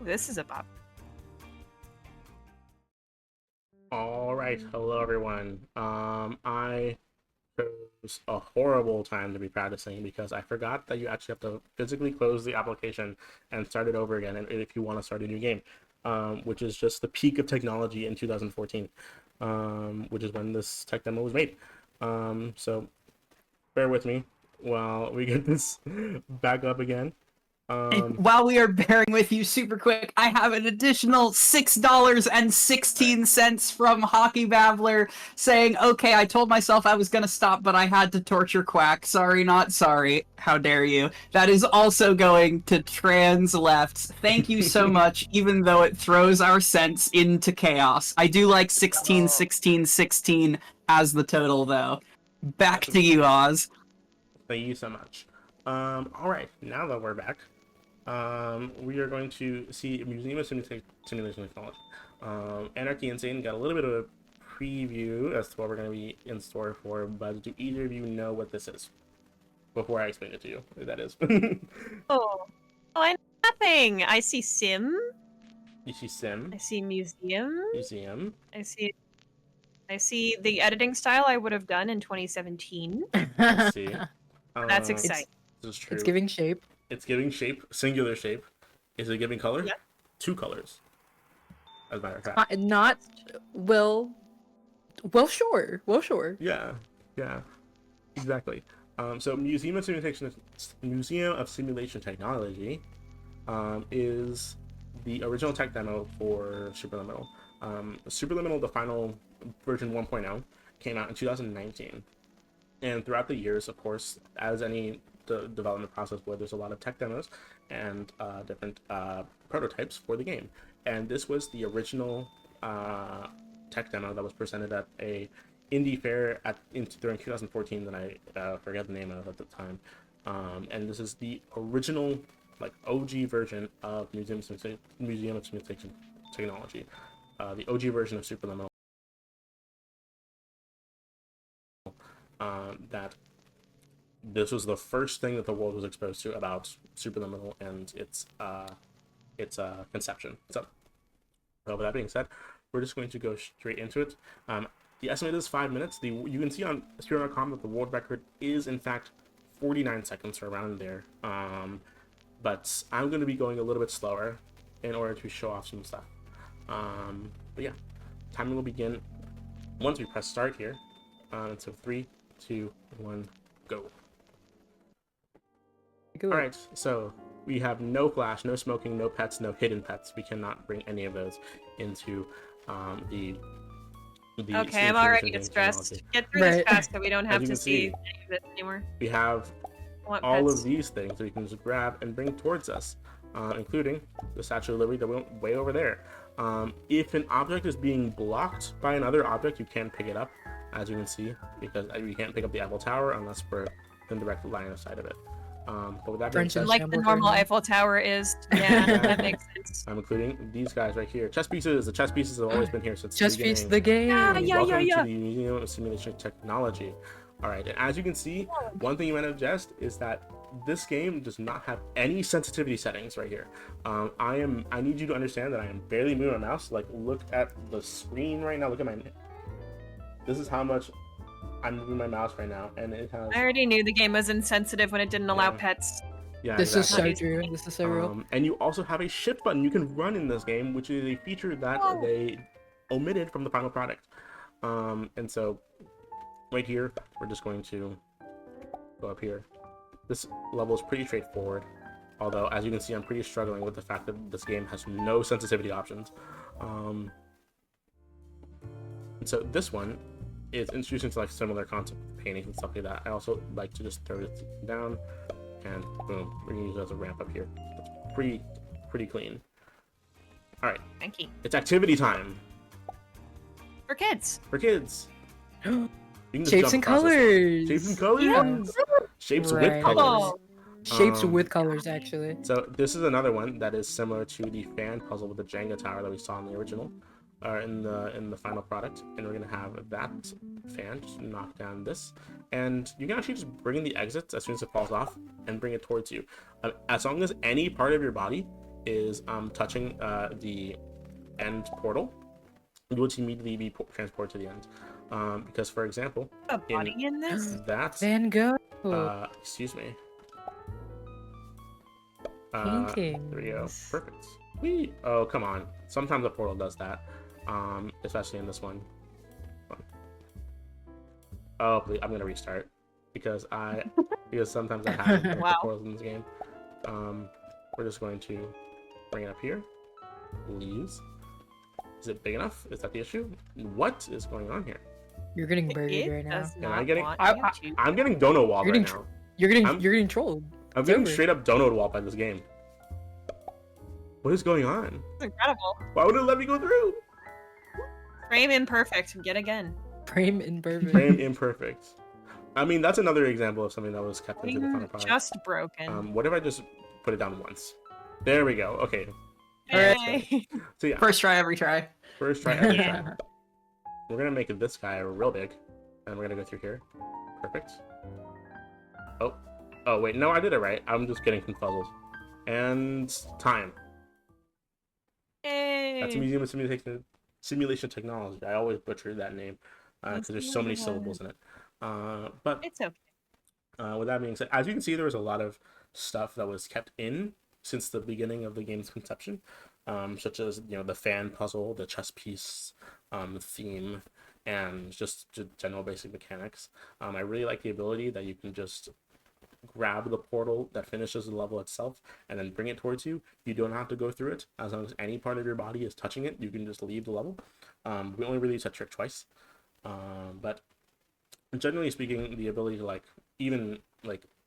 this is a bop. All right, hello everyone. I chose a horrible time to be practicing because I forgot that you actually have to physically close the application and start it over again if you want to start a new game, which is just the peak of technology in 2014, which is when this tech demo was made. So bear with me while we get this back up again. While we are bearing with you super quick, I have an additional $6.16 from Hockey Babbler saying, okay, I told myself I was going to stop, but I had to torture Quack. Sorry, not sorry. How dare you? That is also going to Trans Left. Thank you so much, even though it throws our sense into chaos. I do like 16, 16, 16 as the total, though. Back to you, Oz. Thank you so much. All right, now that we're back, we are going to see Museum of Simulation Technology. Anarchy Insane got a little bit of a preview as to what we're going to be in store for, but do either of you know what this is? Before I explain it to you, what that is. I know nothing. I see sim. You see sim. I see museum. Museum. I see the editing style I would have done in 2017. I see. That's exciting. This is true. It's giving shape. It's giving shape, singular shape. Is it giving color? Yeah. 2 colors. As a matter of fact. Not well, sure. Well, sure. Yeah, exactly. So Museum of Simulation Technology is the original tech demo for Superliminal. Superliminal, the final version 1.0, came out in 2019. And throughout the years, of course, as any development process would, there's a lot of tech demos and different prototypes for the game. And this was the original tech demo that was presented at a indie fair during 2014 that I forget the name of at the time. And this is the original, like, OG version of Museum of Simulation Technology, the OG version of Superliminal. That this was the first thing that the world was exposed to about Superliminal and its conception. So with that being said, we're just going to go straight into it. The estimate is 5 minutes. You can see on speedrunning.com that the world record is in fact 49 seconds or around there. But I'm going to be going a little bit slower in order to show off some stuff. But yeah, timing will begin once we press start here. So 3, 2, 1, go. Good. All right, so we have no flash, no smoking, no pets, no hidden pets. We cannot bring any of those into the Okay, I'm already stressed. Get through this fast so we don't have to see any of this anymore. We have all of these things that we can just grab and bring towards us, including the Statue of Liberty that went way over there. If an object is being blocked by another object, you can pick it up, as you can see, because you can't pick up the Eiffel Tower unless we're in direct line of sight of it. But with that being said, like the normal Eiffel Tower is, yeah, that makes sense. I'm including these guys right here. Chess pieces. The chess pieces have always been here since Chess the beginning. piece, the game. Welcome to the Museum of Simulation Technology. All right, and as you can see, one thing you might have guessed is that this game does not have any sensitivity settings right here. I need you to understand that I am barely moving my mouse. Like, look at the screen right now. Look at this is how much I'm moving my mouse right now, and it has. I already knew the game was insensitive when it didn't allow pets. Yeah, this is so true. This is so real. And you also have a shift button you can run in this game, which is a feature that they omitted from the final product. And so, right here, we're just going to go up here. This level is pretty straightforward, although, as you can see, I'm pretty struggling with the fact that this game has no sensitivity options. And so this one is introducing to like similar concept paintings and stuff like that. I also like to just throw it down, and boom, we're gonna use it as a ramp up here. It's pretty clean. All right. Thank you. It's activity time. For kids. For kids. Shapes and colors. Shapes and colors. Yeah. Shapes with colors. Shapes with colors, actually. So this is another one that is similar to the fan puzzle with the Jenga tower that we saw in the original, or in the final product. And we're gonna have that fan just knock down this, and you can actually just bring in the exits as soon as it falls off and bring it towards you. As long as any part of your body is touching the end portal, you will immediately be transported to the end. Because, for example, A body in this? that Van Gogh. excuse me. Paintings. There we go. Perfect. Whee! Oh, come on. Sometimes a portal does that. Especially in this one. Oh, please, I'm gonna restart because sometimes that happens with the portals in this game. We're just going to bring it up here. Please. Is it big enough? Is that the issue? What is going on here? You're getting buried right now. I'm getting donut walled right now. You're getting trolled. I'm getting straight up donut walled by this game. What is going on? It's incredible. Why would it let me go through? Frame imperfect. Yet again. Frame imperfect. Frame imperfect. I mean, that's another example of something that was kept into the final product. Just broken. What if I just put it down once? There we go. Okay. Hey. So yeah. First try, every try. First try, every try. We're gonna make this guy real big, and we're gonna go through here. Perfect. Oh wait, no, I did it right. I'm just getting confuzzled. And time. Hey. That's a Museum of Simulation Technology. I always butcher that name because there's so many syllables in it. But it's okay. With that being said, as you can see, there was a lot of stuff that was kept in since the beginning of the game's conception, such as the fan puzzle, the chess piece, theme, and just general basic mechanics. I really like the ability that you can just grab the portal that finishes the level itself and then bring it towards you. You don't have to go through it. As long as any part of your body is touching it, you can just leave the level. We only really use that trick twice, but generally speaking, the ability to even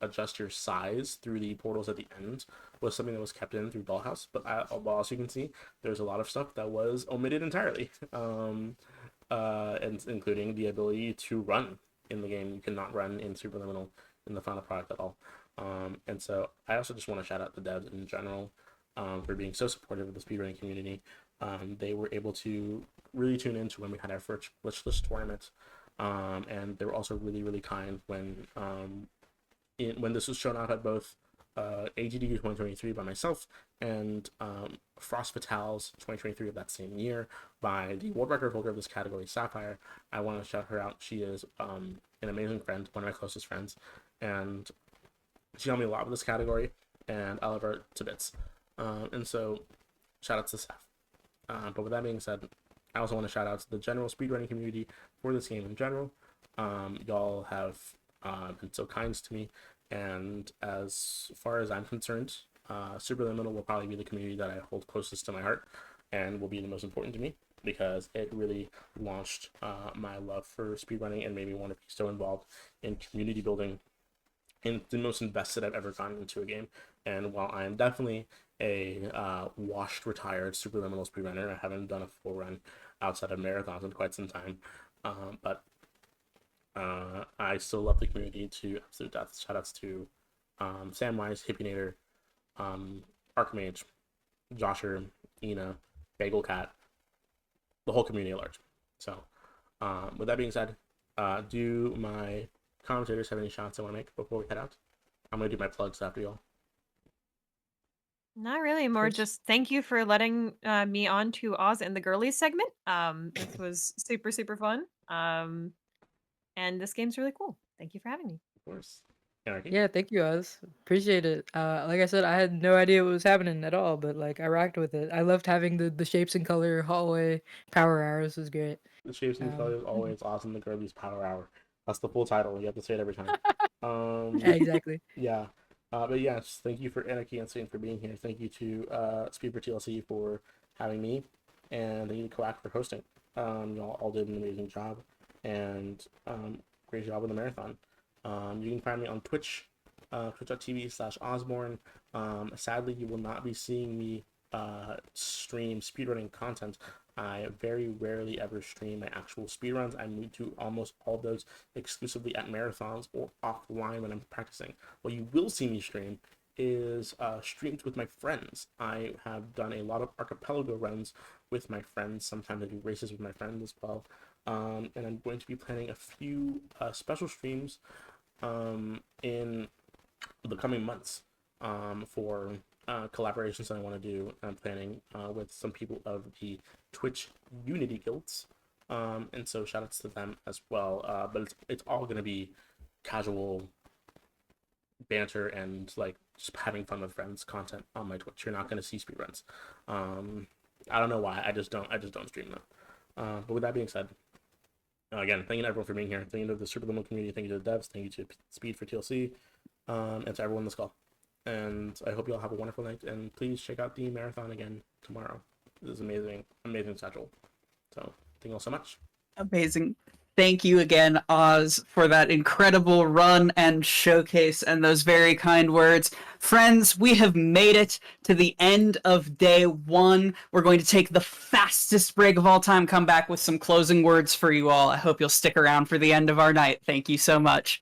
adjust your size through the portals at the end was something that was kept in through Dollhouse. But as you can see, there's a lot of stuff that was omitted entirely, and including the ability to run in the game. You cannot run in Superliminal in the final product at all. And so I also just want to shout out the devs in general for being so supportive of the speedrunning community. They were able to really tune into when we had our first wishlist tournament, and they were also really, really kind when this was shown off at both AGDQ 2023 by myself and Frost Fatale's 2023 of that same year by the world record holder of this category, Sapphire. I want to shout her out. She is an amazing friend, one of my closest friends, and she helped me a lot with this category, and I love her to bits. And so, shout out to Seth. But with that being said, I also want to shout out to the general speedrunning community for this game in general. Y'all have been so kind to me, and as far as I'm concerned, Superliminal will probably be the community that I hold closest to my heart and will be the most important to me, because it really launched my love for speedrunning and made me want to be so involved in community building and the most invested I've ever gotten into a game. And while I am definitely a washed, retired Superliminal speedrunner, I haven't done a full run outside of marathons in quite some time, but I still love the community to absolute death. Shoutouts to Samwise, Hippienator, Archmage, Josher, Ina, Bagel Cat, the whole community at large. So, with that being said, do my commentators have any shots I want to make before we head out? I'm going to do my plugs after y'all. Not really, more just thank you for letting me on to Oz and the Girlies segment. This was super, super fun. And this game's really cool. Thank you for having me. Of course. Anarchy? Yeah, thank you, Oz. Appreciate it. Like I said, I had no idea what was happening at all, but I rocked with it. I loved having the shapes and color hallway power hours. Was great. The shapes and colors always awesome. The Girlies Power Hour. That's the full title. You have to say it every time. Yeah, exactly. Yeah. But yes, thank you for Anarchy and Satan for being here. Thank you to Speed4 TLC for having me, and thank you to Koak for hosting. Y'all all did an amazing job, and great job with the marathon. You can find me on Twitch, twitch.tv/Osborne. Sadly, you will not be seeing me stream speedrunning content. I very rarely ever stream my actual speedruns. I move to almost all those exclusively at marathons or offline when I'm practicing. What you will see me stream is streams with my friends. I have done a lot of archipelago runs with my friends. Sometimes I do races with my friends as well. And I'm going to be planning a few special streams in the coming months for collaborations that I want to do. I'm planning with some people of the Twitch Unity guilds, and so shout outs to them as well. But it's all gonna be casual banter and like just having fun with friends content on my Twitch. You're not gonna see speedruns. I don't know why. I just don't stream them. But with that being said, again, thank you to everyone for being here. Thank you to the Superliminal community. Thank you to the devs. Thank you to Speed4 TLC, and to everyone on this call. And I hope you all have a wonderful night. And please check out the marathon again tomorrow. This is amazing schedule. So thank you all so much. Amazing. Thank you again, Oz, for that incredible run and showcase and those very kind words. Friends, we have made it to the end of day 1. We're going to take the fastest break of all time, come back with some closing words for you all. I hope you'll stick around for the end of our night. Thank you so much.